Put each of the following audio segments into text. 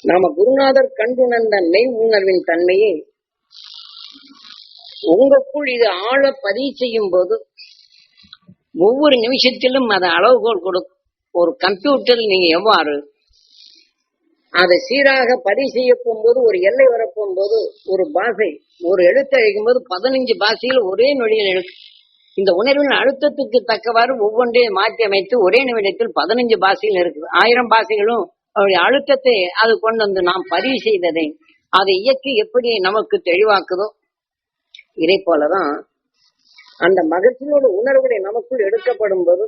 நாம குருநாதர் கண்டுணர்ந்த மெய் உணர்வின் தன்மையை உங்களுக்குள் இது ஆழ பதிவு செய்யும் போது ஒவ்வொரு நிமிஷத்திலும் அதை அளவுகோல் கொடுக்கும். ஒரு கம்ப்யூட்டரில் நீங்க எவ்வாறு அதை சீராக பதிவு செய்ய போகும்போது ஒரு எல்லை வரப்போகும்போது ஒரு பாஷை ஒரு எழுத்து அழைக்கும் போது 15 பாஷைகள் ஒரே நொடியில் எழுத்து. இந்த உணர்வின் அழுத்தத்துக்கு தக்கவாறு ஒவ்வொன்றையும் மாற்றி அமைத்து ஒரே நிமிடத்தில் 15 பாஷைகள் இருக்குது. 1000 பாஷைகளும் அவருடைய அழுத்தத்தை அது கொண்டு வந்து நாம் பதிவு செய்ததை அதை இயக்கி எப்படி நமக்கு தெளிவாக்குதோ இதை போலதான் அந்த மகிழ்ச்சியோட உணர்வுகளை நமக்குள் எடுக்கப்படும் போது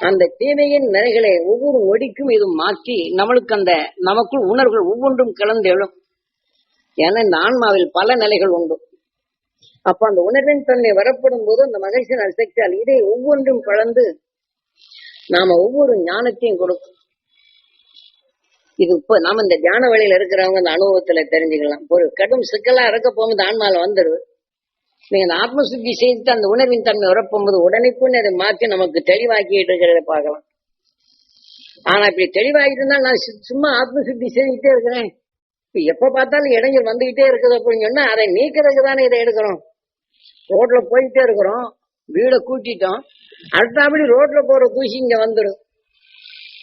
அந்த தீமையின் நிலைகளை ஒவ்வொரு நொடிக்கும் இது மாற்றி நம்மளுக்கு அந்த நமக்குள் உணர்வுகள் ஒவ்வொன்றும் கலந்து எழும். ஏன்னா இந்த ஆன்மாவில் பல நிலைகள் உண்டு. அப்ப அந்த உணர்வின் தன்மை வரப்படும் போது அந்த மகிழ்ச்சியின் அசைத்தால் இதை ஒவ்வொன்றும் கலந்து நாம ஒவ்வொரு ஞானத்தையும் கொடுக்கும். இது இப்ப நாம இந்த தியான வழியில இருக்கிறவங்க அந்த அனுபவத்துல தெரிஞ்சுக்கலாம். ஒரு கடும் சிக்கலா இருக்க போகும்போது ஆன்மால வந்துடுது. நீங்க அந்த ஆத்ம சுத்தி செய்து அந்த உணர்வின் தன்மை வரப்போகும்போது உடனேக்குன்னு அதை மாற்றி நமக்கு தெளிவாக்கிட்டு இருக்கிறத பார்க்கலாம். ஆனா இப்படி தெளிவாகிட்டு இருந்தா நான் சும்மா ஆத்ம சுத்தி செய்துட்டே இருக்கிறேன், இப்ப எப்ப பார்த்தாலும் இடைஞ்சல் வந்துகிட்டே இருக்குது அப்படின்னு சொன்னா அதை நீக்கிறதுக்கு தானே இதை எடுக்கிறோம். ரோட்ல போயிட்டே இருக்கிறோம், வீடை கூட்டிட்டோம், அடுத்தபடி ரோட்ல போற தூசி இங்க வந்துடும்.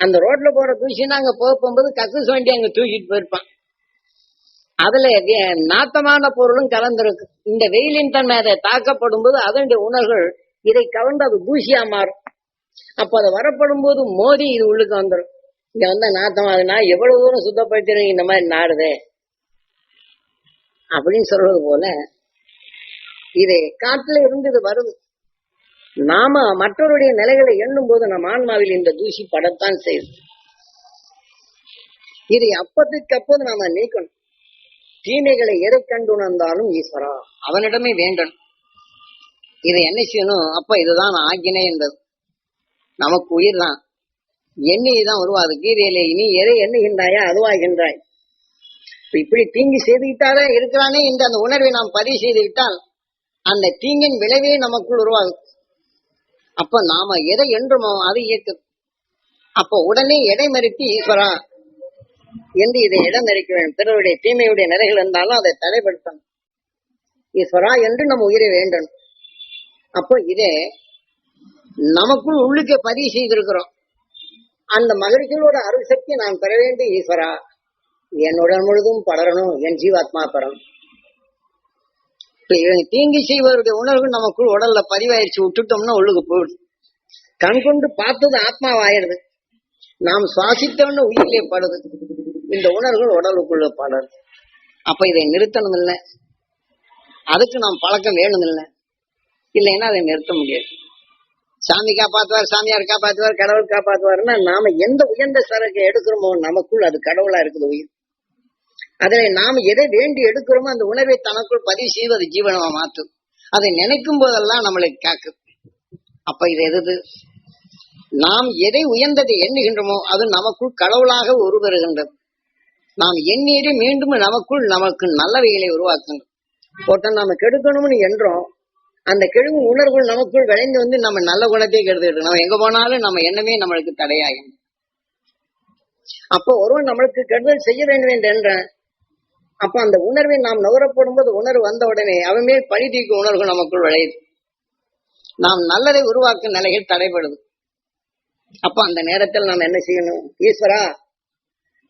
அந்த ரோட்ல போற தூசின்னா அங்க போகும்போது கக்கூஸ் வண்டி அங்க தூக்கிட்டு போயிருப்பான். அதுல நாத்தமான பொருளும் கலந்துருக்கு. இந்த வெயிலின் தன்மை அதை தாக்கப்படும் போது அதனுடைய உணர்வுகள் இதை கலந்து அது தூசியா மாறும். அப்ப அதை வரப்படும் போது மோதி இது உள்ளுக்கு வந்துடும். இங்க வந்தா நாத்தமா அது நான் எவ்வளவு தூரம் சுத்தப்படுத்தின இந்த மாதிரி நாடுதே அப்படின்னு சொல்றது போல இது காட்டுல இருந்து இது வருது. நாம மற்றவருடைய நிலைகளை எண்ணும் போது நம் ஆன்மாவில் இந்த தூசி படத்தான் செய்யுது. இதை அப்பத்துக்கு அப்போது நாம நீக்கணும். தீமைகளை எதை கண்டுணர்ந்தாலும் ஈஸ்வரா அவனிடமே வேண்டும். இதை என்ன செய்யணும்? அப்ப இதுதான் ஆக்கினை என்பது நமக்கு உயிர் தான் எண்ணிதான் உருவாது. கீதையிலே இனி எதை எண்ணுகின்றாயா அதுவாகின்றாய். இப்படி தீங்கி செய்துவிட்டாரே இருக்கிறானே என்று அந்த உணர்வை நாம் பதிவு செய்து விட்டால் அந்த தீங்கின் விளைவே நமக்குள் உருவாகும். அப்ப நாம எதை என்றுமோ அது இயக்கு. அப்ப உடனே எடை மறுத்து ஈஸ்வரா என்று இதை இடம் மறிக்க வேண்டும். பிறருடைய தீமையுடைய நிலைகள் இருந்தாலும் அதை தடைப்படுத்தணும். ஈஸ்வரா என்று நம்ம உயிரை வேண்டும். அப்போ இதே நமக்குள் உள்ளுக்கு பதிவு செய்திருக்கிறோம். அந்த மகிழ்ச்சியோட அருள் சக்தி நான் பெற வேண்டும். ஈஸ்வரா என்னுடன் முழுதும் படரணும், என் ஜீவாத்மா பெறணும். தீங்கி செய்வருடைய உணர்வு நமக்குள் உடல்ல பதிவாயிருச்சு விட்டுட்டோம்னா உள்ளுக்கு போயிடுது. கண் கொண்டு பார்த்தது ஆத்மாவாயிருது. நாம் சுவாசித்தோன்னு உயிரிலே படுது. இந்த உணர்வுகள் உடலுக்குள்ள படுது. அப்ப இதை நிறுத்தணும் இல்லை, அதுக்கு நாம் பழக்கம் வேணும் இல்லை, இல்லைன்னா அதை நிறுத்த முடியாது. சாமி காப்பாற்றுவார், சாமியார் காப்பாற்றுவார், கடவுள் காப்பாற்றுவார்னா நாம எந்த உயர்ந்த சரக்கு எடுக்கிறோமோ நமக்குள் அது கடவுளா இருக்குது உயிர். அதில் நாம் எதை வேண்டி எடுக்கிறோமோ அந்த உணர்வை தனக்குள் பதிவு செய்து அது ஜீவனமா மாற்றும். அதை நினைக்கும் போதெல்லாம் நம்மளை காக்கும். அப்ப இது எது? நாம் எதை உயர்ந்ததை எண்ணுகின்றோமோ அது நமக்குள் கடவுளாக உருவருகின்றது. நாம் எண்ணீரை மீண்டும் நமக்கு நல்லவைகளை உருவாக்குங்க. போட்ட நாம கெடுக்கணும்னு என்றோம், அந்த கெடுகு உணர்வுகள் நமக்குள் விளைந்து வந்து நம்ம நல்ல குணத்தை கெடுத்துட்டு நம்ம எங்க போனாலும் நம்ம எண்ணமே நம்மளுக்கு தடையாகும். அப்போ ஒருவன் நம்மளுக்கு கெடுதல் செய்ய வேண்டும் என்ற அப்ப அந்த உணர்வை நாம் நுகரப்படும் போது உணர்வு வந்த உடனே அவன் மேல் பழி தீர்க்கும் உணர்வு நமக்குள் விளையுது. நாம் நல்லதை உருவாக்கும் நிலைகள் தடைபடுது. அப்ப அந்த நேரத்தில் நாம் என்ன செய்யணும்? ஈஸ்வரா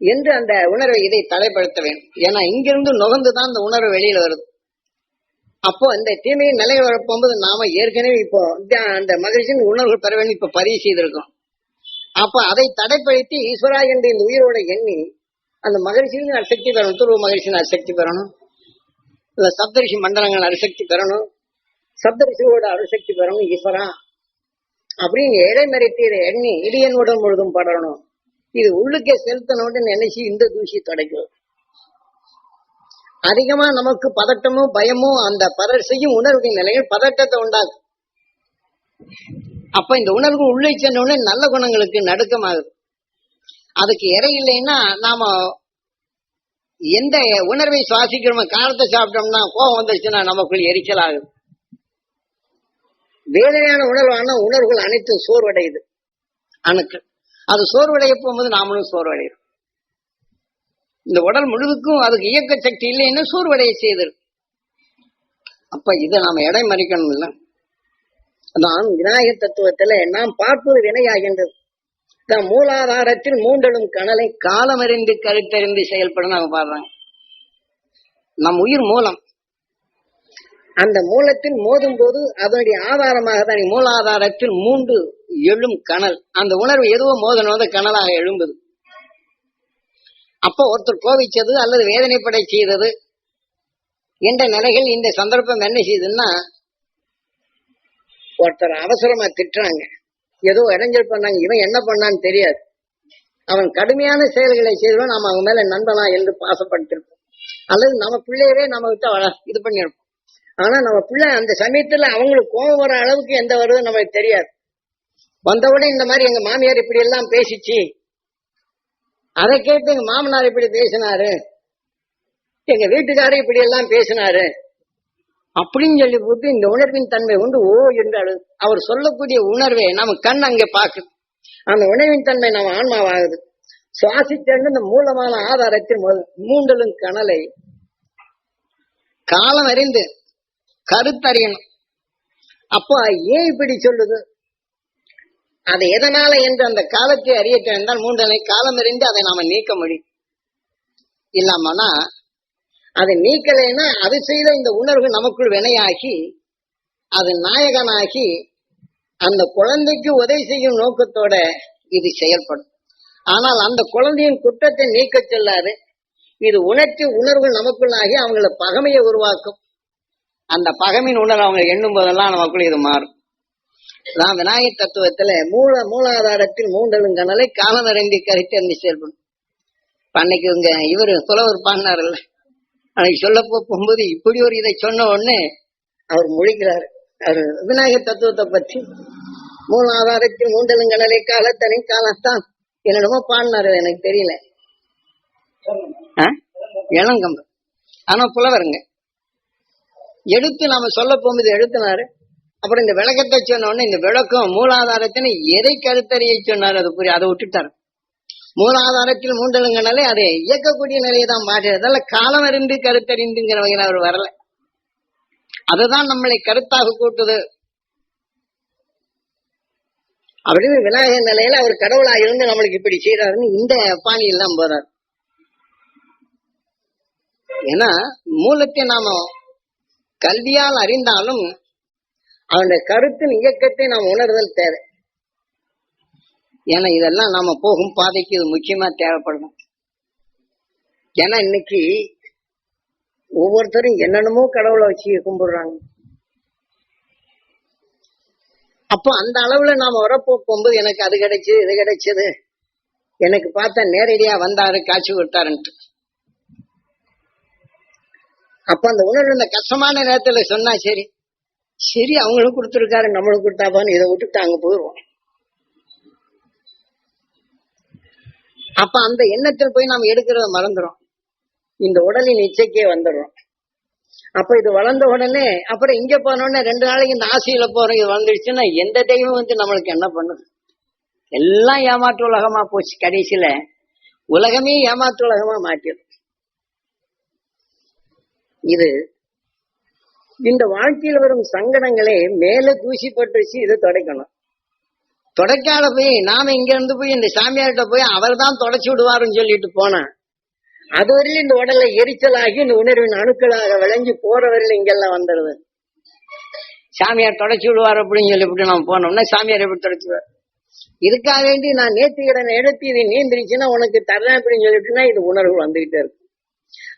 என்று அந்த உணர்வை இதை தடைப்படுத்த வேண்டும். ஏன்னா இங்கிருந்து நுகர்ந்துதான் அந்த உணர்வு வெளியில வருது. அப்போ அந்த தீமையின் நிலை வரப்போகும்போது நாம ஏற்கனவே இப்போ அந்த மகிழ்ச்சியின் உணர்வு பெற வேண்டும் இப்ப பதிவு செய்திருக்கோம். அப்ப அதை தடைப்படுத்தி ஈஸ்வரா என்று இந்த உயிரோட எண்ணி அந்த மகிழ்ச்சியின் அசக்தி பெறணும். துருவ மகிழ்ச்சியின் அசக்தி பெறணும், இல்ல சப்தரிஷி மண்டலங்கள் அரிசக்தி பெறணும், சப்தரிஷியோட அருசக்தி பெறணும். ஈஸ்வரா அப்படின்னு இடைமறைத்து இதை எண்ணி இது என்னுடன் முழுதும் படரணும். இது உள்ளுக்கே செலுத்தணும்னு நினைச்சு இந்த தூசி தொடக்கும். அதிகமா நமக்கு பதட்டமோ பயமோ அந்த பதர் செய்யும் உணர்வின் நிலையில் பதட்டத்தை உண்டாகும். அப்ப இந்த உணர்வு உள்ளே சென்றவுடனே நல்ல குணங்களுக்கு நடுக்கமாகுது. அதுக்கு இறை இல்லைன்னா நாம எந்த உணர்வை சுவாசிக்கிறோமோ காரத்தை சாப்பிட்டோம்னா கோபம் வந்துருச்சுன்னா நமக்குள் எரிச்சல் ஆகுது. வேதனையான உணர்வான உணர்வுகள் அனைத்தும் சோர்வடையுது. அணுக்கள் அது சோர்வடைய போகும்போது நாமளும் சோர்வடையும். இந்த உடல் முழுதுக்கும் அதுக்கு இயக்க சக்தி இல்லைன்னு சோர்வடைய செய்தது. அப்ப இதை நாம எடை மறிக்கணும் இல்ல. நான் விநாயகர் தத்துவத்துல நாம் பார்ப்பது வினையாகின்றது. மூலாதாரத்தில் மூண்டலும் கனலை காலமறிந்து கருத்தறிந்து செயல்பட நாம பாடுறாங்க. நம் உயிர் மூலம் அந்த மூலத்தில் மோதும் போது அதனுடைய ஆதாரமாக தான் மூலாதாரத்தில் மூண்டு எழும் கனல். அந்த உணர்வு எதுவோ மோதனோத கனலாக எழும்புது. அப்போ ஒருத்தர் கோவிச்சது அல்லது வேதனைப்படை செய்தது என்ற நிலைகள் இந்த சந்தர்ப்பம் என்ன செய்யுதுன்னா, ஒருத்தர் அவசரமா திட்டுறாங்க, ஏதோ இடைஞ்சல் பண்ணாங்க, இவன் என்ன பண்ணான்னு தெரியாது, அவன் கடுமையான செயல்களை செய்தோம், நாம அவங்க மேல நண்பனா என்று பாசப்படுத்திருப்போம். அல்லது நம்ம பிள்ளையவே நம்ம விட்டு இது பண்ணிருப்போம். ஆனா நம்ம பிள்ளை அந்த சமயத்துல அவங்களுக்கு கோபம் வர அளவுக்கு எந்த வருதுன்னு நமக்கு தெரியாது. வந்தவுடனே இந்த மாதிரி எங்க மாமியார் இப்படி எல்லாம் பேசிச்சு, அதை கேட்டு எங்க மாமனார் இப்படி பேசினாரு, எங்க வீட்டுக்காரர் இப்படி எல்லாம் பேசினாரு அப்படின்னு சொல்லி போட்டு இந்த உணர்வின் தன்மை உண்டு ஓ என்றாரு. அவர் சொல்லக்கூடிய உணர்வை நம்ம கண் அங்கே பார்க்குது. அந்த உணர்வின் தன்மை நம்ம ஆன்மாவாகுது. சுவாசித்தேன்னு இந்த மூலமான ஆதாரத்தில் மூண்டலும் கனலை காலம் அறிந்து கருத்தறியணும். அப்போ ஏன் இப்படி சொல்லுது, அது எதனால என்று அந்த காலத்தை அறியட்ட என்றால் மூண்டலை காலம் அறிந்து அதை நாம நீக்க முடியும். இல்லாமனா அதை நீக்கலைன்னா அது செய்த இந்த உணர்வு நமக்குள் வினையாகி அது நாயகனாகி அந்த குழந்தைக்கு உதவி செய்யும் நோக்கத்தோட இது செயல்படும். ஆனால் அந்த குழந்தையின் குற்றத்தை நீக்க செல்லாது. இது உணர்ச்சி உணர்வு நமக்குள்ளாகி அவங்கள பகைமையை உருவாக்கும். அந்த பகைமையின் உணர்வு அவங்க எண்ணும் போதெல்லாம் நமக்குள்ள இது மாறும். நான் விநாயகர் தத்துவத்துல மூலாதாரத்தில் மூண்டலும் கனலை காலம் அறிந்து கருத்தறிந்து செயல்படும். அன்னைக்கு இவரு புலவர் பாடினார்ல, அன்னைக்கு சொல்ல போகும்போது இப்படி ஒரு இதை சொன்ன உடனே அவர் முழிக்கிறாரு. அவர் விநாயகர் தத்துவத்தை பற்றி மூலாதாரத்தில் மூண்டலும் கனலை காலத்தனி காலத்தான் என்னென்னமோ பாடினாரு, எனக்கு தெரியல, இளங்கம்பர். ஆனா புலவருங்க எடுத்து நாம சொல்ல போகும்போது எழுத்தினாரு. அப்புறம் இந்த விளக்கத்தை சொன்ன உடனே இந்த விளக்கம் மூலாதாரத்தினை எதை கருத்தறிய சொன்னாரு, அது புரிய அதை விட்டுட்டாரு. மூலாதாரத்தில் மூண்டலுங்கனாலே அதை இயக்கக்கூடிய நிலையை தான் மாற்றதால காலம் அறிந்து கருத்தறிந்துங்கிற வகையில் அவர் வரல. அதுதான் நம்மளை கருத்தாக கூட்டுது அப்படின்னு விநாயகர் நிலையில அவர் கடவுளா இருந்து நம்மளுக்கு இப்படி செய்யறாருன்னு இந்த பாணியெல்லாம் போறாரு. ஏன்னா மூலத்தை நாம கல்வியால் அறிந்தாலும் அவனுடைய கருத்தின் இயக்கத்தை நாம் உணர்தல் தேவை. ஏன்னா இதெல்லாம் நாம போகும் பாதைக்கு இது முக்கியமா தேவைப்படும். ஏன்னா இன்னைக்கு ஒவ்வொருத்தரும் என்னென்னமோ கடவுளை வச்சு கும்பிடுறாங்க. அப்போ அந்த அளவுல நாம வரப்போ போகும்போது எனக்கு அது கிடைச்சது இது கிடைச்சது, எனக்கு பார்த்தா நேரடியா வந்தாரு காட்சி கொடுத்தாருன்ட்டு. அப்ப அந்த உணர்வு இந்த கஷ்டமான நேரத்துல சொன்னா சரி சரி அவங்களும் கொடுத்துருக்காரு நம்மளும் கொடுத்தாப்பான்னு இதை விட்டுட்டு அங்க போயிடுவோம். அப்ப அந்த எண்ணத்தில் போய் நாம் எடுக்கிறத மறந்துடும், இந்த உடலின் இச்சைக்கே வந்துடுறோம். அப்ப இது வளர்ந்த உடனே அப்புறம் இங்க போனோடனே 2 நாளைக்கு இந்த ஆசையில போறோம், இது வளர்ந்துடுச்சுன்னா எந்த தெய்வம் நம்மளுக்கு என்ன பண்ணுது? எல்லாம் ஏமாற்று உலகமா போச்சு. கடைசியில உலகமே ஏமாற்று உலகமா மாற்றிடும். இது இந்த வாழ்க்கையில் வரும் சங்கடங்களை மேல தூசிப்பட்டுச்சு, இதை தொடக்கணும். தொடக்காத போய் நாம இங்க இருந்து போய் இந்த சாமியார்கிட்ட போய் அவர் தான் தொடச்சு விடுவாருன்னு சொல்லிட்டு போனா அது வரையிலும் இந்த உடலை எரிச்சலாகி இந்த உணர்வின் அணுக்களாக விளைஞ்சு போற வரையில இங்கெல்லாம் வந்துடுது. சாமியார் தொடச்சு விடுவார் அப்படின்னு சொல்லிவிட்டு நம்ம போனோம்னா சாமியார் எப்படி தொடச்சுவார்? இதுக்காக வேண்டி நான் நேர்த்தி கடனை எடுத்து இது நீந்திருச்சுன்னா உனக்கு தர்றேன் அப்படின்னு சொல்லிட்டுனா இது உணர்வு வந்துகிட்டே இருக்கு.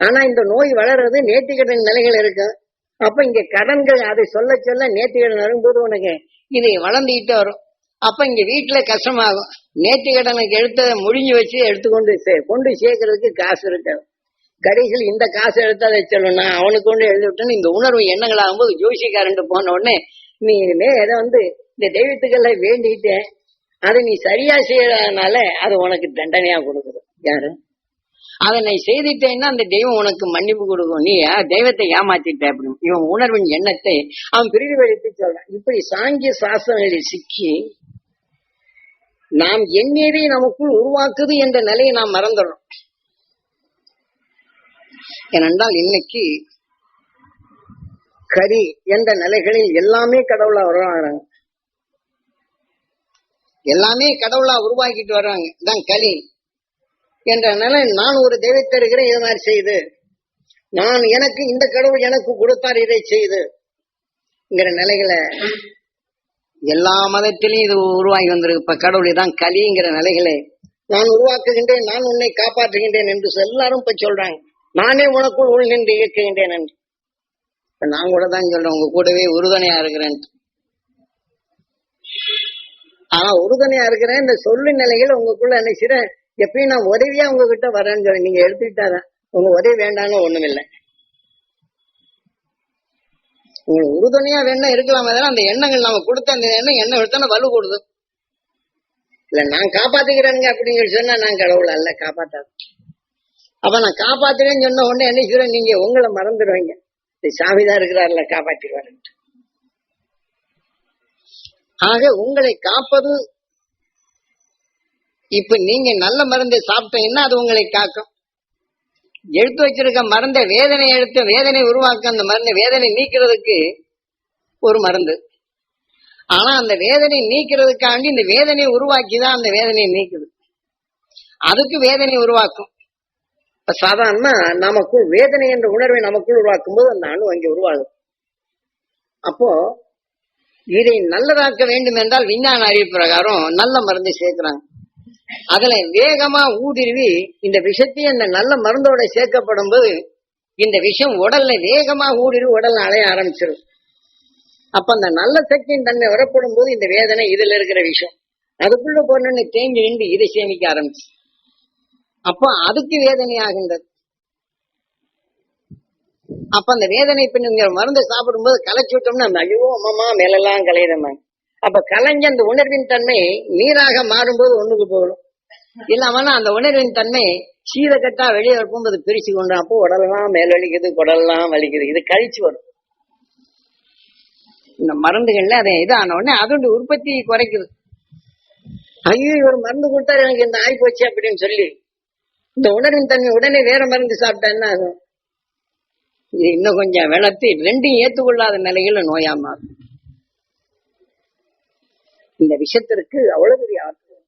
ஆனா இந்த நோய் வளர்றது நேர்த்தி கடன் நிலைகள் இருக்கு. அப்ப இங்க கடன்கள் அதை சொல்ல சொல்ல நேர்த்தி கடன் வரும்போது உனக்கு இது வளர்ந்துகிட்டே வரும். அப்ப இங்க வீட்டுல கஷ்டமாகும். நேர்த்தி கடனுக்கு எடுத்ததை முடிஞ்சு வச்சு எடுத்துக்கொண்டு கொண்டு சேர்க்கறதுக்கு காசு இருக்காது. கடைசியில் இந்த காசு எடுத்தாதை சொல்லணும்னா அவனுக்கு கொண்டு எழுதி விட்டேன்னு இந்த உணர்வு எண்ணங்கள் ஆகும்போது ஜோசிக்காரன்ட்டு போன உடனே நீ எதை இந்த தெய்வத்துக்களை வேண்டிட்டேன், அதை நீ சரியா செய்யறதுனால அது உனக்கு தண்டனையா கொடுக்குது. யாரு அதை நீ செய்துட்டேன்னா அந்த தெய்வம் உனக்கு மன்னிப்பு கொடுக்கும். நீ தெய்வத்தை ஏமாத்திட்ட அப்படின்னு இவன் உணர்வின் எண்ணத்தை அவன் பிரிவுபடுத்தி சொல்றான். இப்படி சாங்கிய சாஸ்திரங்களில் சிக்கி நாம் எண்ணியதை நமக்குள் உருவாக்குது என்ற நிலையை நாம் மறந்துடுறோம். ஏனென்றால் இன்னைக்கு கரி என்ற நிலைகளில் எல்லாமே கடவுளா உருவாகிறாங்க, எல்லாமே கடவுளா உருவாக்கிட்டு வர்றாங்க. இதான் கலி என்ற நிலை. நான் ஒரு தெய்வத்தை இருக்கிறேன், இது மாதிரி செய்து, நான் எனக்கு இந்த கடவுள் எனக்கு கொடுத்தார் இதை செய்து நிலைகளை எல்லா மதத்திலையும் இது உருவாகி வந்திருக்கு. இப்ப கடவுள் தான் கலிங்கிற நிலைகளை நான் உருவாக்குகின்றேன், நான் உன்னை காப்பாற்றுகின்றேன் என்று எல்லாரும் இப்ப சொல்றாங்க. நானே உனக்குள் உள் நின்று இயக்குகின்றேன் என்று. நான் கூட தான் சொல்றேன், உங்க கூடவே உறுதுணையா இருக்கிறேன். ஆனா உறுதுணையா இருக்கிறேன் இந்த சொல்லு நிலைகள் உங்களுக்குள்ள நினைச்சிறேன். எப்பயும் நான் உதவியா உங்ககிட்ட வரேன்னு சொல்றேன், நீங்க எடுத்துக்கிட்டாதான். உங்க உதவி வேண்டாம்னு ஒண்ணும் இல்லை. உங்களுக்கு உறுதுணையா வேணா இருக்கலாம். அந்த எண்ணங்கள் நாம கொடுத்த அந்த எண்ணம் எடுத்தா வலு கொடுது. இல்ல நான் காப்பாத்துக்கிறேங்க அப்படின்னு சொன்னா நான் கடவுள் அல்ல, காப்பாத்தாது. அப்ப நான் காப்பாத்துறேன்னு சொன்ன உடனே என்ன செய்றேன், நீங்க உங்களை மறந்துடுவீங்க. சாமிதான் இருக்கிறார்ல காப்பாற்றிடுவாரு. ஆக உங்களை காப்பது, இப்ப நீங்க நல்ல மருந்தை சாப்பிட்டீங்கன்னா அது உங்களை காக்கும். எடுத்து வச்சிருக்க மருந்தை வேதனை எடுத்து வேதனை உருவாக்க அந்த மருந்தை வேதனை நீக்கிறதுக்கு ஒரு மருந்து. ஆனா அந்த வேதனை நீக்கிறதுக்காண்டி இந்த வேதனையை உருவாக்கிதான் அந்த வேதனையை நீக்குது. அதுக்கு வேதனை உருவாக்கும். இப்ப சாதாரணமா நமக்குள் வேதனை என்ற உணர்வை நமக்குள் உருவாக்கும் போது அந்த அணு அங்கே உருவாகும். அப்போ இதை நல்லதாக்க வேண்டும் என்றால் விஞ்ஞான அறிவு பிரகாரம் நல்ல மருந்தை சேர்க்கிறாங்க. அதுல வேகமா ஊடுருவி இந்த விஷத்தையும் அந்த நல்ல மருந்தோட சேர்க்கப்படும் போது இந்த விஷம் உடல்ல வேகமா ஊடுருவி உடல்ல அலைய ஆரம்பிச்சிடும். அப்ப அந்த நல்ல சக்தியின் தன்மை வரப்படும் போது இந்த வேதனை இதுல இருக்கிற விஷம் அதுக்குள்ள போன தேங்கி நின்று இதை சேமிக்க ஆரம்பிச்சு, அப்ப அதுக்கு வேதனை ஆகின்றது. அப்ப அந்த வேதனை இப்ப நீங்க மருந்தை சாப்பிடும் போது கலைச்சு விட்டோம்னா அந்த ஐயோ அம்மா மேலெல்லாம் கலையிறமாங்க. அப்ப கலைஞ்ச அந்த உணர்வின் தன்மை நீராக மாறும்போது ஒண்ணுக்கு போகணும். இல்லாமனா அந்த உணர்வின் தன்மை சீரக்கட்டா வெளியே வரும்போது பிரிச்சு கொண்டு அப்போ உடலெல்லாம் மேல் வலிக்குது, குடல்லாம் வலிக்குது, இது கழிச்சு வரும். இந்த மருந்துகள்ல அதை இதான உடனே அதோட உற்பத்தி குறைக்குது. ஐயோ ஒரு மருந்து கொடுத்தாரு எனக்கு இந்த ஆய் போச்சு அப்படின்னு சொல்லி இந்த உணர்வின் தன்மை உடனே வேற மருந்து சாப்பிட்டா என்ன ஆகும்? இது இன்னும் கொஞ்சம் வளர்த்து ரெண்டையும் ஏற்றுக்கொள்ளாத நிலையில நோயா மாறும். இந்த விஷயத்திற்கு அவ்வளவு பெரிய ஆற்றல்.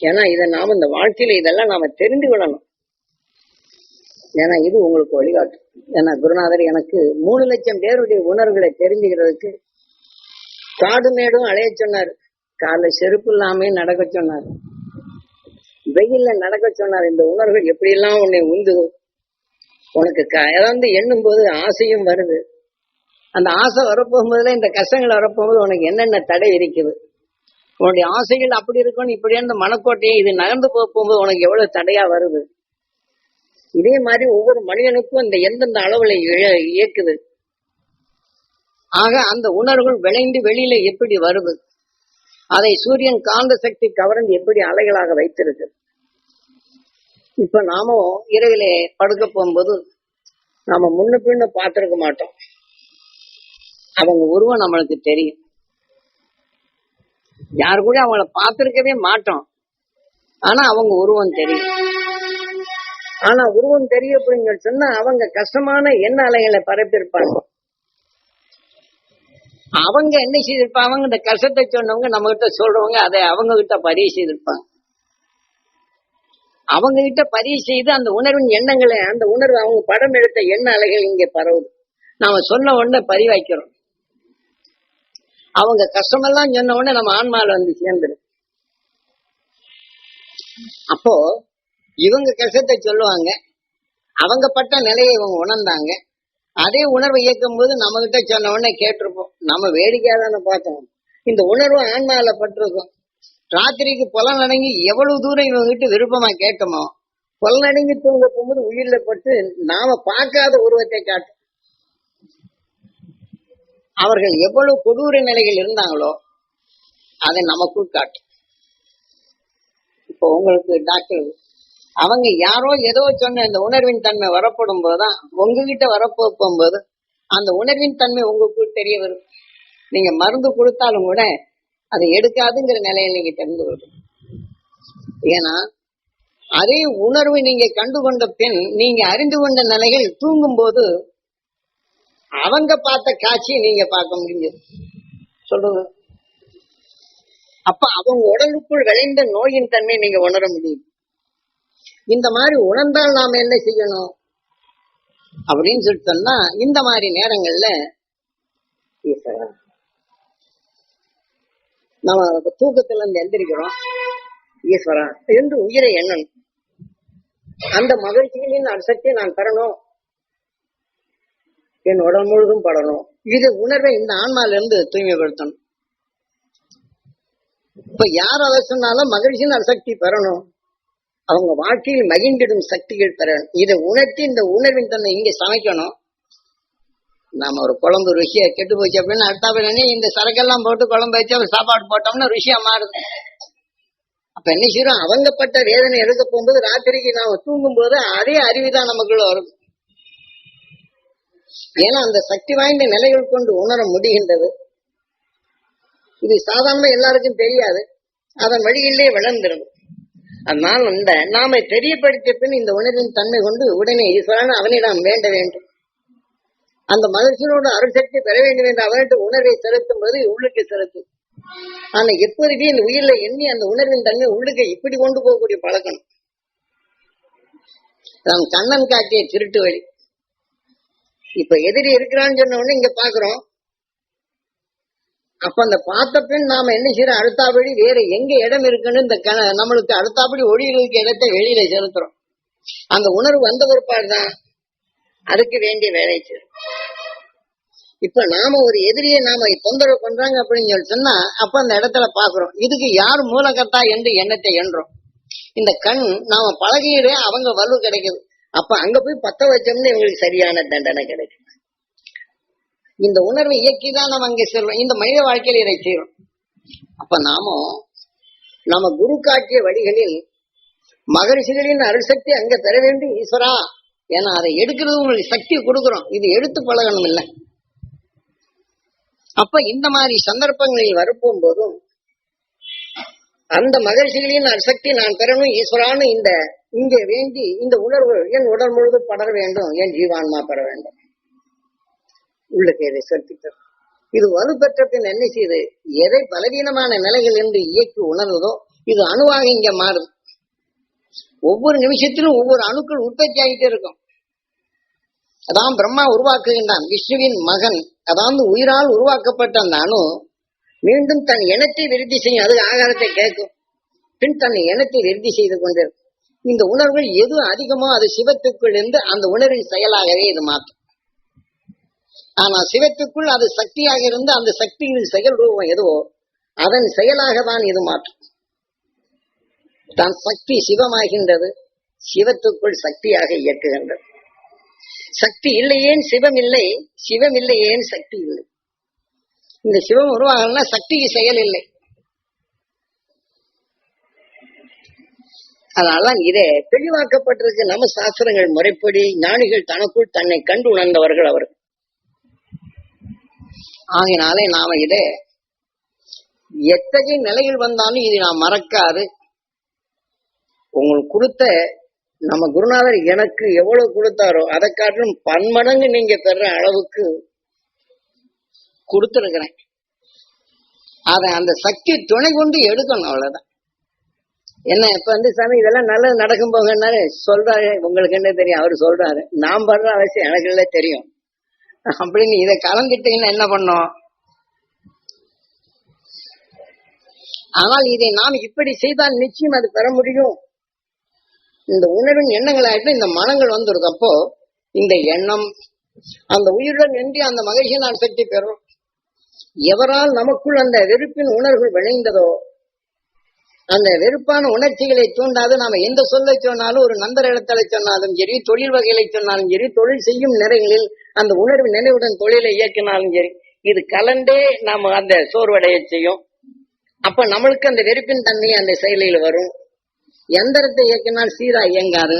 ஏன்னா இதை நாம இந்த வாழ்க்கையில இதெல்லாம் நாம தெரிந்து கொள்ளணும். ஏன்னா இது உங்களுக்கு வழிகாட்டும். ஏன்னா குருநாதர் எனக்கு 3 லட்சம் பேருடைய உணர்வுகளை தெரிஞ்சுக்கிறதுக்கு காடு மேடும் அலைய சொன்னாரு. கால செருப்பு இல்லாம நடக்க சொன்னாரு, வெயில்ல நடக்க சொன்னார். இந்த உணர்வுகள் எப்படி எல்லாம் உன்னை உந்துது, உனக்கு ஏதாவது எண்ணும் போது ஆசையும் வருது. அந்த ஆசை வரப்போகும்போதுல இந்த கஷ்டங்கள் வரப்போகும்போது உனக்கு என்னென்ன தடை இருக்குது, உன்னுடைய ஆசைகள் அப்படி இருக்கணும் இப்படி அந்த மனக்கோட்டையை இது நகர்ந்து போகும்போது உனக்கு எவ்வளவு தடையா வருது. இதே மாதிரி ஒவ்வொரு மனிதனுக்கும் இந்த எந்தெந்த அளவுல இயக்குது. ஆக அந்த உணர்வுகள் விளைந்து வெளியில எப்படி வருது, அதை சூரியன் காந்த சக்தி கவர்ந்து எப்படி அலைகளாக வைத்திருக்கு. இப்ப நாம இரவிலே படுக்க போகும்போது நாம முன்ன பின்ன பார்த்திருக்க மாட்டோம். அவங்க உருவம் நம்மளுக்கு தெரியும். யாரு கூட அவங்கள பார்த்திருக்கவே மாட்டோம். ஆனா அவங்க உருவம் தெரியும். ஆனா உருவம் தெரியும் அப்படின்னு சொன்னா அவங்க கஷ்டமான எண்ண அலைகளை பரப்பியிருப்பாங்க. அவங்க என்ன செய்திருப்பாங்க, அவங்க இந்த கஷ்டத்தை சொன்னவங்க நம்ம கிட்ட சொல்றவங்க அதை அவங்க கிட்ட பதிவு செய்திருப்பாங்க. அவங்க கிட்ட பதிவு செய்து அந்த உணர்வின் எண்ணங்களை, அந்த உணர்வு அவங்க படம் எடுத்த எண்ண அலைகள் இங்க பரவுது. நாம சொன்ன உடனே பதிவாக்கிறோம். அவங்க கஷ்டமெல்லாம் சொன்ன உடனே நம்ம ஆன்மால வந்து சேர்ந்துடும். அப்போ இவங்க கஷ்டத்தை சொல்லுவாங்க, அவங்க பட்ட நிலையை இவங்க உணர்ந்தாங்க. அதே உணர்வை இயக்கும் போது நம்ம கிட்ட சொன்ன உடனே கேட்டிருப்போம். நம்ம வேடிக்கையா தானே பார்த்தோம். இந்த உணர்வு ஆன்மால பட்டிருக்கும். ராத்திரிக்கு புலனடங்கி எவ்வளவு தூரம் இவங்க கிட்ட விருப்பமா கேட்டோமோ, புலனடங்கி தூங்க போகும்போது உயிரில பட்டு நாம பார்க்காத உருவத்தை காட்டும். அவர்கள் எவ்வளவு கொடூர நிலைகள் இருந்தாங்களோ அதை நமக்குள் காட்டும். இப்போ உங்களுக்கு டாக்டர் அவங்க யாரோ ஏதோ சொன்ன இந்த உணர்வின் தன்மை வரப்படும் போதுதான் உங்ககிட்ட வரப்போகும்போது அந்த உணர்வின் தன்மை உங்களுக்குள் தெரிய வரும். நீங்க மருந்து கொடுத்தாலும் கூட அதை எடுக்காதுங்கிற நிலையில நீங்க தெரிந்து கொள்ளும். ஏன்னா அதே உணர்வு நீங்க கண்டுகொண்ட பின் நீங்க அறிந்து கொண்ட நிலைகள் தூங்கும் போது அவங்க பார்த்த காட்சியை நீங்க பார்க்க முடிஞ்சது சொல்றது. அப்ப அவங்க உடலுக்குள் விளைந்த நோயின் தன்மை நீங்க உணர முடியும். இந்த மாதிரி உணர்ந்தால் நாம என்ன செய்யணும் அப்படின்னு சொல்லிட்டு சொன்னா, இந்த மாதிரி நேரங்கள்ல நம்ம தூக்கத்துல இருந்து எந்திரிக்கிறோம், ஈஸ்வரா என்று உயிரை எண்ணணும். அந்த மகிழ்ச்சிகளின் அசக்தியை நான் பெறணும், என் உடல் முழுதும் படணும். இது உணர்வை இந்த ஆன்மால இருந்து தூய்மைப்படுத்தணும். இப்ப யார் அதை சொன்னாலும் மகிழ்ச்சியின் அசக்தி பெறணும், அவங்க வாழ்க்கையில் மகிழ்ந்திடும் சக்திகள் பெறணும். இதை உணர்த்தி இந்த உணர்வின் தன்னை இங்க சமைக்கணும். நாம ஒரு குழம்பு ருசியா கெட்டு போச்சு அப்படின்னு அடுத்தாப்புல இந்த சரக்கெல்லாம் போட்டு குழம்பு வச்சு சாப்பாடு போட்டோம்னா ருசியா மாறுது. அப்ப என்ன செய்யறோம், அவங்க பட்ட வேதனை எடுக்க போகும்போது ராத்திரிக்கு நாம தூங்கும் போது அதே அறிவுதான் நமக்குள்ள வரும். ஏன்னா அந்த சக்தி வாய்ந்த நிலைகள் கொண்டு உணர முடிகின்றது. இது சாதாரண எல்லாருக்கும் தெரியாது, அதன் வழியிலே வளர்ந்துடும். அதனால் நாம தெரியப்படுத்திய பின் இந்த உணர்வின் தன்மை கொண்டு உடனே ஈஸ்வரன் அவனை நாம் வேண்ட வேண்டும். அந்த மகிழ்ச்சியோட அருள்சக்தி பெற வேண்டும் என்று அவர்கிட்ட உணர்வை செலுத்தும் போது உள்ளுக்கு செலுத்தும். ஆனா எப்போதுமே இந்த உயிரில எண்ணி அந்த உணர்வின் தன்மை உள்ளுக்கு இப்படி கொண்டு போகக்கூடிய பழக்கம். நாம் கண்ணன் காட்டிய திருட்டு வழி. இப்ப எதிரி இருக்கிறான்னு சொன்ன உடனே இங்க பாக்குறோம். அப்ப அந்த பார்த்த பின் நாம என்ன செய்யறோம், அடுத்தாபடி வேற எங்க இடம் இருக்குன்னு இந்த நம்மளுக்கு அடுத்தாபடி ஒளிகளுக்கு இடத்தை வெளியில செலுத்துறோம். அந்த உணர்வு வந்த பிற்பாடுதான் அதுக்கு வேண்டிய வேலை செய்யும். இப்ப நாம ஒரு எதிரியை நாம தொந்தரவு பண்றாங்க அப்படின்னு சொல்லி சொன்னா, அப்ப அந்த இடத்துல பாக்குறோம் இதுக்கு யார் மூலகத்தா என்று எண்ணத்தை எண்றோம். இந்த கண் நாம பழகிடு அவங்க வலு கிடைக்குது. அப்ப அங்க போய் பத்த வச்சோம்னு இவங்களுக்கு சரியான தண்டனை கிடைக்கும். இந்த உணர்வை இயக்கிதான் நம்ம அங்க செல்வோம். இந்த மனித வாழ்க்கையில் இதை செய்யறோம். அப்ப நம்ம குரு காட்டிய வழிகளில் மகரிஷிகளின் அருள்சக்தி அங்க பெற வேண்டும் ஈஸ்வரா. ஏன்னா அதை எடுக்கிறது உங்களுக்கு சக்தியை கொடுக்குறோம், இது எடுத்து பழகணும் இல்லை. அப்ப இந்த மாதிரி சந்தர்ப்பங்களில் வரப்போம் போதும் அந்த மகரிஷிகளின் சக்தி நான் பெறணும் ஈஸ்வரான்னு இங்கே வேண்டி இந்த உணர்வு என் உடல் முழுவதும் படர வேண்டும், என் ஜீவான்மா பெற வேண்டும். உள்ளுக்கு இதை செலுத்திட்டோம். இது வலுப்பெற்ற பின் என்ன செய்யுது, எதை பலவீனமான நிலைகள் என்று இயக்கி உணர்வதோ இது அணுவாக இங்க மாறுது. ஒவ்வொரு நிமிஷத்திலும் ஒவ்வொரு அணுக்கள் உற்பத்தி ஆகிட்டே இருக்கும். அதான் பிரம்மா உருவாக்குகின்றான், விஷ்ணுவின் மகன். அதாவது உயிரால் உருவாக்கப்பட்ட அந்த அணு மீண்டும் தன் இனத்தை விருத்தி செய்யும். அது ஆகாரத்தை கேட்கும், பின் தன் இனத்தை விருத்தி செய்து கொண்டிருக்கும். இந்த உணர்வுகள் எது அதிகமோ அது சிவத்துக்குள் இருந்து அந்த உணர்வின் செயலாகவே இது மாற்றும். ஆனா சிவத்துக்குள் அது சக்தியாக இருந்து அந்த சக்தியின் செயல் ரூபம் எதுவோ அதன் செயலாக தான் இது மாற்றும். தான் சக்தி சிவமாகின்றது, சிவத்துக்குள் சக்தியாக இயக்குகின்றது. சக்தி இல்லையேன் சிவம் இல்லை, சிவம் இல்லையேன் சக்தி இல்லை. இந்த சிவம் உருவாகலன்னா சக்திக்கு செயல் இல்லை. அதனால்தான் இதே தெளிவாக்கப்பட்டிருக்கு நம்ம சாஸ்திரங்கள் முறைப்படி. ஞானிகள் தனக்குள் தன்னை கண்டு உணர்ந்தவர்கள் அவர்கள். ஆகினாலே நாம இதை எத்தகைய நிலையில் வந்தாலும் இது நாம் மறக்காது. உங்களுக்கு கொடுத்த நம்ம குருநாதர் எனக்கு எவ்வளவு கொடுத்தாரோ அதை காட்டிலும் பன்மடங்கு நீங்க பெற அளவுக்கு கொடுத்துருக்கிறேன். அதை அந்த சக்தி துணை கொண்டு எடுக்கணும், அவ்வளவுதான். என்ன இப்ப சாமி இதெல்லாம் நல்லது நடக்கும் போங்கன்னா சொல்றாரு, உங்களுக்கு என்ன தெரியும், அவரு சொல்றாரு, நான் படுற அவசியம் எனக்கு இல்ல தெரியும் அப்படின்னு இதை கலந்துட்டீங்கன்னா என்ன பண்ணோம். ஆனால் இதை நாம் இப்படி செய்தால் நிச்சயம் அது பெற முடியும். இந்த உணர்வின் எண்ணங்கள் ஆயிட்டு இந்த மனங்கள் வந்துருது. அப்போ இந்த எண்ணம் அந்த உயிருடன் நின்று அந்த மகிழ்ச்சியை நான் சக்தி பெறும். எவரால் நமக்குள் அந்த வெறுப்பின் உணர்வு விளைந்ததோ அந்த வெறுப்பான உணர்ச்சிகளை தூண்டாது. நாம எந்த சொல்லை சொன்னாலும், ஒரு நண்பர் இடத்துல சொன்னாலும் சரி, தொழில் வகைகளை சொன்னாலும் சரி, தொழில் செய்யும் நிலைகளில் அந்த உணர்வு நினைவுடன் தொழிலை இயக்கினாலும் சரி, இது கலந்தே நாம அந்த சோர்வடைய செய்யும். அப்ப நம்மளுக்கு அந்த வெறுப்பின் தன்மை அந்த செயலில் வரும். எந்திரத்தை இயக்கினால் சீரா இயங்காது.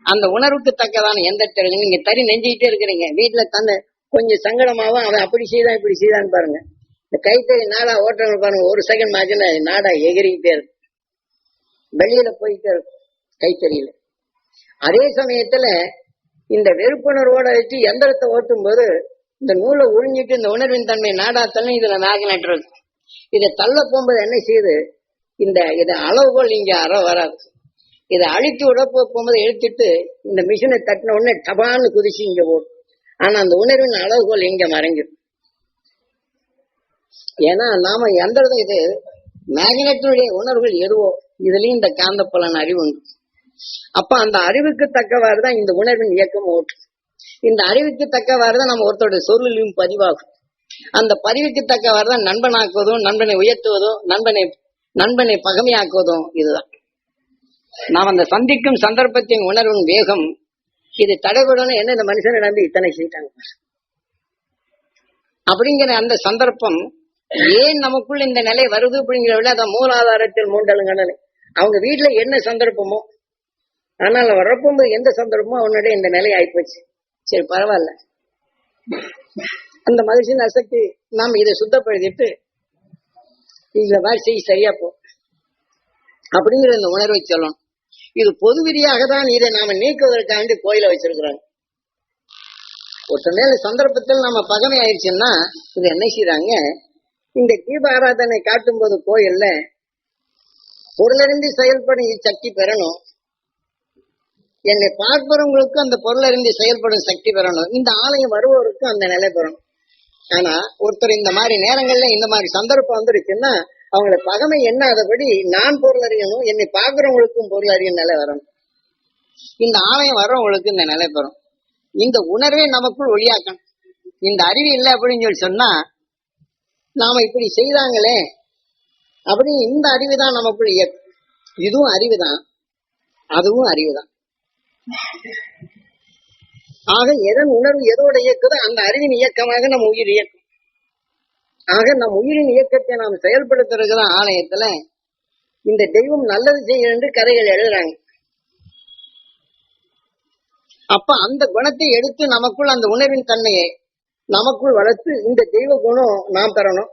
அந்த உணர்வுக்கு தக்கதான எந்திரத்தை நீங்க தறி நெஞ்சிக்கிட்டே இருக்கிறீங்க, வீட்டுல தன்னை கொஞ்சம் சங்கடமாவும் அவன் அப்படி செய்தான் இப்படி செய்தான்னு பாருங்க. இந்த கைத்தறி நாடா ஓட்டுறவங்க பாருங்க, ஒரு செகண்ட் ஆச்சுன்னா நாடா எகிரிக்கிட்டே இருக்கும், வெளியில போயிட்டே இருக்கும். கைத்தறியில. அதே சமயத்துல இந்த வெறுப்புணர்வோட வச்சு எந்திரத்தை ஓட்டும் போது இந்த நூலை உறிஞ்சிட்டு இந்த உணர்வின் தன்மை நாடாத்தலும் இதுல மேக்னெட் இருக்கு. இதை தள்ள போகும்போது என்ன செய்யுது, இதை அளவுகோல் இங்க வராது. இதை அழித்து உடப்ப போகும்போது எழுத்துட்டு இந்த மிஷினை தட்டின உடனே டபான்னு குதிச்சு இங்க போடும். ஆனா அந்த உணர்வின் அளவுகோல் இங்க மறைஞ்சிடும். ஏன்னா நாம எந்திரம் இது மேக்னெட்டுடைய உணர்வுகள் எதுவோ இதுலயும் இந்த காந்த பலன் அறிவு உண்டு. அப்ப அந்த அறிவுக்கு தக்கவாறுதான் இந்த உணர்வின் இயக்கம் ஓட்டு. இந்த அறிவுக்கு தக்கவாறுதான் நம்ம ஒருத்தருடைய சொல்லிலும் பதிவாகும். அந்த பதிவுக்கு தக்கவாறுதான் நண்பனாக்குவதும், நண்பனை உயர்த்துவதும், நண்பனை பகமையாக்குவதும். இதுதான் நாம் அந்த சந்திக்கும் சந்தர்ப்பத்தின் உணர்வின் வேகம். இது தடைபடணும் என்ன இந்த மனுஷனை நம்பி இத்தனை செய்தாங்க அப்படிங்கிற அந்த சந்தர்ப்பம் ஏன் நமக்குள் இந்த நிலை வருது அப்படிங்கிற விட அதான் மூலாதாரத்தில் மூண்டலுங்க நிலை. அவங்க வீட்டுல என்ன சந்தர்ப்பமோ ஆனால் வரப்போது எந்த சந்தர்ப்பமோ அவனுடைய இந்த நிலை ஆயிப்போச்சு. சரி பரவாயில்ல, அந்த மனுஷன் அசக்தி நாம் இதை சுத்தப்படுத்திட்டு இந்த மாதிரி செய்ய சரியா போ அப்படிங்கிற இந்த உணர்வை சொல்லணும். இது பொது விதியாக தான் இதை நாம நீக்குவதற்காண்டி கோயில வச்சிருக்கிறாங்க. ஒருத்த மேல சந்தர்ப்பத்தில் நம்ம பகமை ஆயிடுச்சுன்னா இது என்ன செய்யறாங்க, இந்த தீப ஆராதனை காட்டும் போது கோயில்ல பொருளறிந்து செயல்படும் சக்தி பெறணும், என்னை பார்ப்பவங்களுக்கு அந்த பொருளறிந்து செயல்படும் சக்தி பெறணும், இந்த ஆலயம் வருவோருக்கும் அந்த நிலை பெறணும். ஆனா ஒருத்தர் இந்த மாதிரி நேரங்கள்ல இந்த மாதிரி சந்தர்ப்பம் வந்துருச்சுன்னா அவங்கள பகமை எண்ணாதபடி நான் பொருள் அறியணும், என்னை பார்க்கிறவங்களுக்கும் பொருள் அறியும் நிலை வரணும், இந்த ஆலயம் வர்றவங்களுக்கு இந்த நிலை பெறும். இந்த உணர்வே நமக்குள் ஒளியாக்கணும். இந்த அறிவு இல்லை அப்படின்னு சொல்லி சொன்னா நாம இப்படி செய்தாங்களே அப்படின்னு இந்த அறிவுதான் நமக்குள் இயக்கம். இதுவும் அறிவுதான், அதுவும் அறிவுதான். ஆக எதன் உணர்வு எதோட இயக்குதோ அந்த அறிவின் இயக்கமாக நம்ம உயிர் இயக்கம். ஆக நம் உயிரின் இயக்கத்தை நாம் செயல்படுத்துறதுதான் ஆலயத்துல இந்த தெய்வம் நல்லது செய்ய என்று கதைகள் எழுதுறாங்க. அப்ப அந்த குணத்தை எடுத்து நமக்குள் அந்த உணர்வின் தன்மையை நமக்குள் வளர்த்து இந்த தெய்வ குணம் நாம் பெறணும்,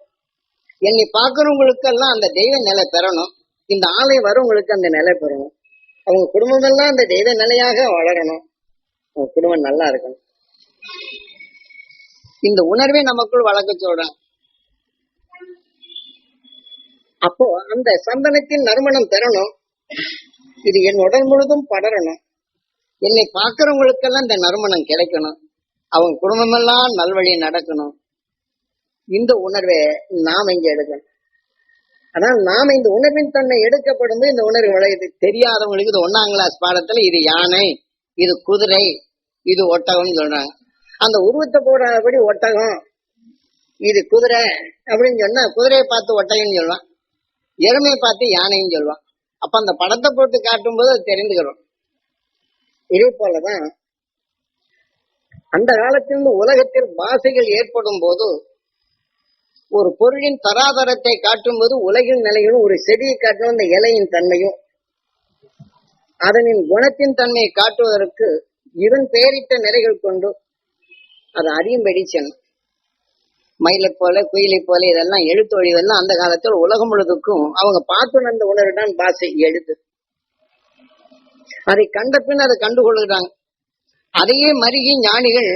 என்னை பார்க்கிறவங்களுக்கெல்லாம் அந்த தெய்வ நிலை பெறணும், இந்த ஆலயம் வரவங்களுக்கு அந்த நிலை பெறணும், அவங்க குடும்பமெல்லாம் அந்த தெய்வ நிலையாக வளரணும், அவங்க குடும்பம் நல்லா இருக்கணும். இந்த உணர்வை நமக்குள் வளர்க்க சொல்றாங்க. அப்போ அந்த சந்தனத்தின் நறுமணம் பெறணும், இது என் உடல் முழுதும் படரணும், என்னை பார்க்கிறவங்களுக்கெல்லாம் இந்த நறுமணம் கிடைக்கணும், அவங்க குடும்பமெல்லாம் நல்வழி நடக்கணும். இந்த உணர்வை நாம் இங்க எடுக்கணும். ஆனால் நாம இந்த உணர்வின் தன்மை எடுக்கப்படும் இந்த உணர்வு விளையுது. தெரியாதவங்களுக்கு இது 1ஆம் கிளாஸ் பாடத்துல இது யானை, இது குதிரை, இது ஒட்டகம் சொல்றாங்க. அந்த உருவத்தை போடாதபடி ஒட்டகம், இது குதிரை அப்படின்னு சொன்னா குதிரையை பார்த்து ஒட்டகம்னு சொல்லுவான், எருமையை பார்த்து யானைன்னு சொல்லுவான். அப்ப அந்த படத்தை போட்டு காட்டும் போது அது தெரிந்துக்கிறோம். இதே போலதான் அந்த காலத்திலிருந்து உலகத்தில் பாசைகள் ஏற்படும் போது ஒரு பொருளின் தராதரத்தை காட்டும் போது உலகின் நிலைகளும் ஒரு செடியை காட்டும் அந்த இலையின் தன்மையும் அதனின் குணத்தின் தன்மையை காட்டுவதற்கு இதன் பெயரிட்ட நிலைகள் கொண்டு அதை அறியும்படி சென்னும். மயிலை போல குயிலை போல இதெல்லாம் எழுத்தொழிவெல்லாம் அந்த காலத்தில் உலகம் முழுதுக்கும் அவங்க பார்த்து அந்த உணர்வு தான் பாசை எழுத்து. அதை கண்ட பின் அதை கண்டுகொள்கிறாங்க. அதையே மருகி ஞானிகள்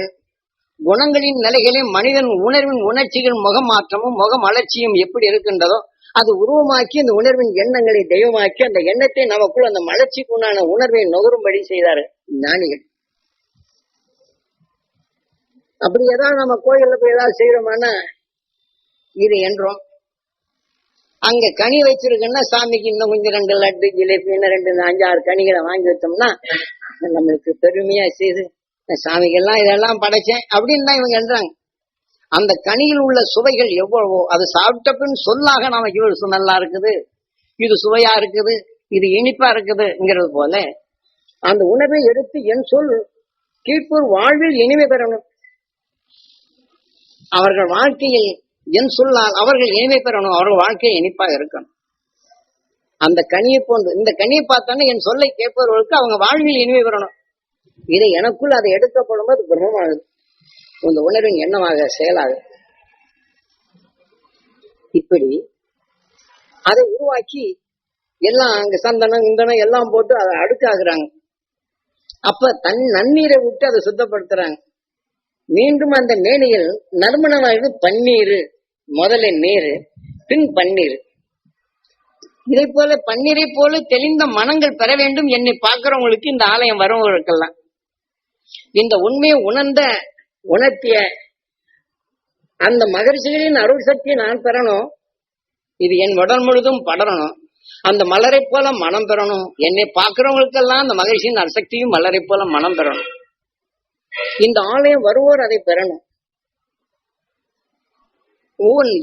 குணங்களின் நிலைகளையும் மனிதன் உணர்வின் உணர்ச்சிகள் முக மாற்றமும் முக மலர்ச்சியும் எப்படி இருக்கின்றதோ அது உருவமாக்கி அந்த உணர்வின் எண்ணங்களை தெய்வமாக்கி அந்த எண்ணத்தை நமக்குள் அந்த மலர்ச்சிக்குண்டான உணர்வை நுகரும்படி செய்தார்கள் ஞானிகள். அப்படி ஏதாவது நம்ம கோயில்ல போய் ஏதாவது செய்யறோமானா இது என்றோம். அங்க கனி வச்சிருக்குன்னா சாமிக்கு இன்னும் கொஞ்சம் 2 லட்டு ஜிலேபி இன்னும் 2 5 6 கனிகளை வாங்கி வச்சோம்னா நம்மளுக்கு பெருமையா செய்து சாமிக்கெல்லாம் இதெல்லாம் படைச்சேன் அப்படின்னு தான் இவங்க என்றாங்க. அந்த கனியில் உள்ள சுவைகள் எவ்வளவோ அது சாப்பிட்ட பின் சொல்லாக நமக்கு இவ்வளவு நல்லா இருக்குது, இது சுவையா இருக்குது, இது இனிப்பா இருக்குதுங்கிறது போல அந்த உணவை எடுத்து என் சொல் கீழ்ப்பூர் வாழ்வில் இனிமை பெறணும், அவர்கள் வாழ்க்கையில் என் சொல்லால் அவர்கள் இனிமை பெறணும், அவர்கள் வாழ்க்கையை இனிப்பாக இருக்கணும். அந்த கனியை போன்று இந்த கனியை பார்த்தானே என் சொல்லை கேட்பவர்களுக்கு அவங்க வாழ்வில் இனிமை பெறணும். இதை எனக்குள் அதை எடுக்கப்படும் போது பிரம்மமாகுது, இந்த உணர்வின் எண்ணமாக செயலாகுது. இப்படி அதை உருவாக்கி எல்லாம் அங்க சந்தனம் இந்தனம் எல்லாம் போட்டு அதை அடுக்காக்குறாங்க. அப்ப நன்னீரை விட்டு அதை சுத்தப்படுத்துறாங்க. மீண்டும் அந்த மேனியில் நறுமணமானது பன்னீர், முதல்ல நீர் பின் பன்னீர். இதை போல பன்னீரை போல தெளிந்த மனங்கள் பெற வேண்டும். என்னை பார்க்கிறவங்களுக்கு, இந்த ஆலயம் வரவங்களுக்கெல்லாம் இந்த உண்மையை உணர்த்திய அந்த மகரிஷிகளின் அருள் சக்தியை நான் பெறணும். இது என் உடல் முழுதும் படரணும். அந்த மலரை போல மனம் பெறணும். என்னை பார்க்கிறவங்களுக்கெல்லாம் அந்த மகரிஷியின் அசக்தியும் மலரை போல மனம் பெறணும். இந்த ஆலயம் வருவோர் அதை பெறணும்.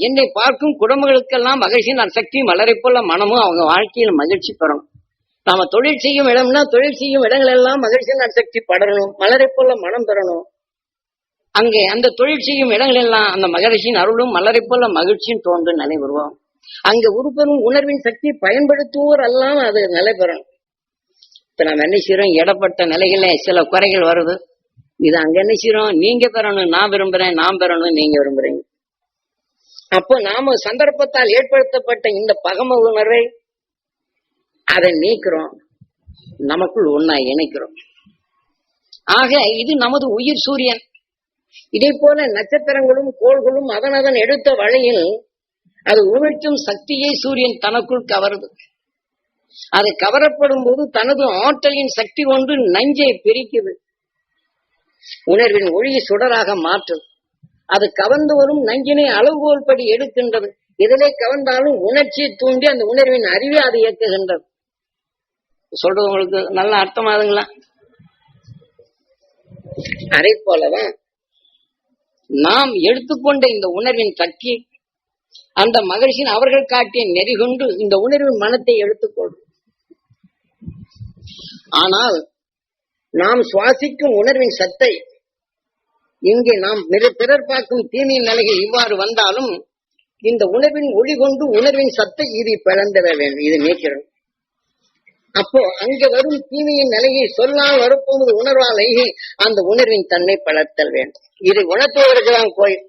என்னை பார்க்கும் குடும்பங்களுக்கெல்லாம் மகிழ்ச்சியின் அசக்தி மலரை போல மனமும் அவங்க வாழ்க்கையில் மகிழ்ச்சி பெறணும். நாம தொழில் செய்யும் இடம்னா தொழில் செய்யும் இடங்கள் எல்லாம் மகிழ்ச்சியின் அசக்தி படரணும், மலரை போல மனம் பெறணும். அங்கே அந்த தொழில் செய்யும் இடங்கள் எல்லாம் அந்த மகிழ்ச்சியின் அருளும் மலரை போல மகிழ்ச்சியும் தோன்று நிலை வருவோம். அங்க உருப்பெறும் உணர்வின் சக்தி பயன்படுத்துவோர் எல்லாம் அது நிலை பெறணும். இப்ப நம்ம என்ன செய்யறோம், இடப்பட்ட நிலைகள சில குறைகள் வருது. இது அங்க என்ன செய்யறோம், நீங்க பெறணும், நான் விரும்புறேன், நான் பெறணும், நீங்க விரும்புறீங்க. அப்போ நாம சந்தர்ப்பத்தால் ஏற்படுத்தப்பட்ட இந்த பகம உணர்வை அதை நீக்கிறோம், நமக்குள் ஒன்னா இணைக்கிறோம். ஆக இது நமது உயிர் சூரியன். இதே போல நட்சத்திரங்களும் கோள்களும் அதன் எடுத்த வழியில் அது உணர்த்தும் சக்தியை சூரியன் தனக்குள் கவருது. அது கவரப்படும் போது தனது ஆற்றலின் சக்தி கொண்டு நஞ்சை பிரிக்குது, உணர்வின் ஒளி சுடராக மாற்றுது. அது கவர்ந்து வரும் நஞ்சினை அளவுகோல் படி எடுக்கின்றது. இதிலே கவர்ந்தாலும் உணர்ச்சியை தூண்டி அந்த உணர்வின் அறிவை அது இயக்குகின்றது. சொல்றது உங்களுக்கு நல்ல அர்த்தமாகுங்களா? அதே போலதான் நாம் எடுத்துக்கொண்ட இந்த உணர்வின் சக்தி அந்த மகிழ்ச்சியின் அவர்கள் காட்டிய நெறி கொண்டு இந்த உணர்வின் மனத்தை எடுத்துக்கொள்ளும். ஆனால் நாம் சுவாசிக்கும் உணர்வின் சத்தை இங்கே நாம் பிறர் பார்க்கும் தீமையின் நிலைகள் இவ்வாறு வந்தாலும் இந்த உணர்வின் ஒளி கொண்டு உணர்வின் சத்தை இது பிளந்திட வேண்டும், இது நீக்கிறோம். அப்போ அங்க வரும் தீமையின் நிலையை சொல்லால் வரப்போவது உணர்வால் அந்த உணர்வின் தன்மை பலர்த்தல் வேண்டும். இதை உணர்த்துவதற்கு தான் கோயில்.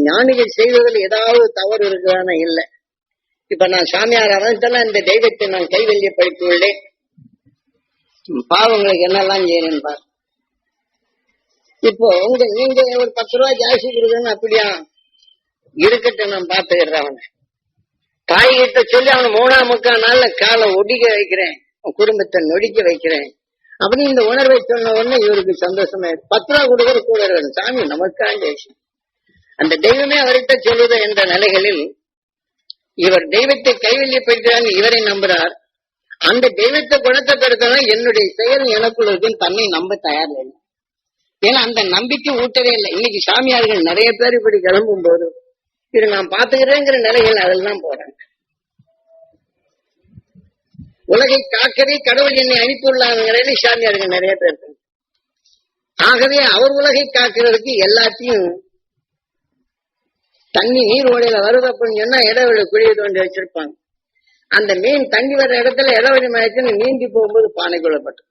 ஞானிகள் செய்வதில் ஏதாவது தவறு இருக்குதான? இல்லை. இப்ப நான் சாமியார் அவன்தெல்லாம் இந்த தெய்வத்தை நான் கைவெளிய படித்துள்ளேன், பாவங்களுக்கு என்னெல்லாம் செய்யறேன்னு பாரு. இப்போ நீங்க ஒரு 10 ரூபாய் ஜாஸ்தி கொடுக்கணும், அப்படியா இருக்கட்டும், நான் பாத்துக்கிறேன். அவனை தாய்கிட்ட சொல்லி அவனை 3/4 நாள்ல காலை ஒடிக்க வைக்கிறேன், குடும்பத்தை நொடிக்க வைக்கிறேன் அப்படின்னு இந்த உணர்வை சொன்ன உடனே இவருக்கு சந்தோஷமா 10 ரூபா கொடுக்கிற கூட வேணும். சாமி நமக்காண்டி அந்த தெய்வமே அவர்கிட்ட சொல்லுது என்ற நிலைகளில் இவர் தெய்வத்தை கைவெளிப்படுத்துறாங்க, இவரை நம்புறார். அந்த தெய்வத்தை குணத்தை பெருத்தலாம் என்னுடைய செயல் எனக்குள்ள இருக்குன்னு தன்னை நம்ப தயார் இல்லை. ஏன்னா அந்த நம்பிக்கை ஊட்டவே இல்லை. இன்னைக்கு சாமியார்கள் நிறைய பேர் இப்படி கிளம்பும் போது இது நான் பாத்துக்கிறேங்கிற நிலைகள் அதில் தான் போறாங்க. உலகை காக்கவே கடவுள் என்னை அனுப்பியுள்ளாங்கிற சாமியார்கள் நிறைய பேர் இருக்காங்க. ஆகவே அவர் உலகை காக்கிறதுக்கு எல்லாத்தையும் தண்ணி நீர் ஓடையில வருது அப்படின்னு சொன்னா இடவெளி குழியை தோண்டி வச்சிருப்பாங்க. அந்த மீன் தண்ணி வர்ற இடத்துல இடவெளி மயத்துன்னு நீந்தி போகும்போது பானை கொள்ளப்பட்டு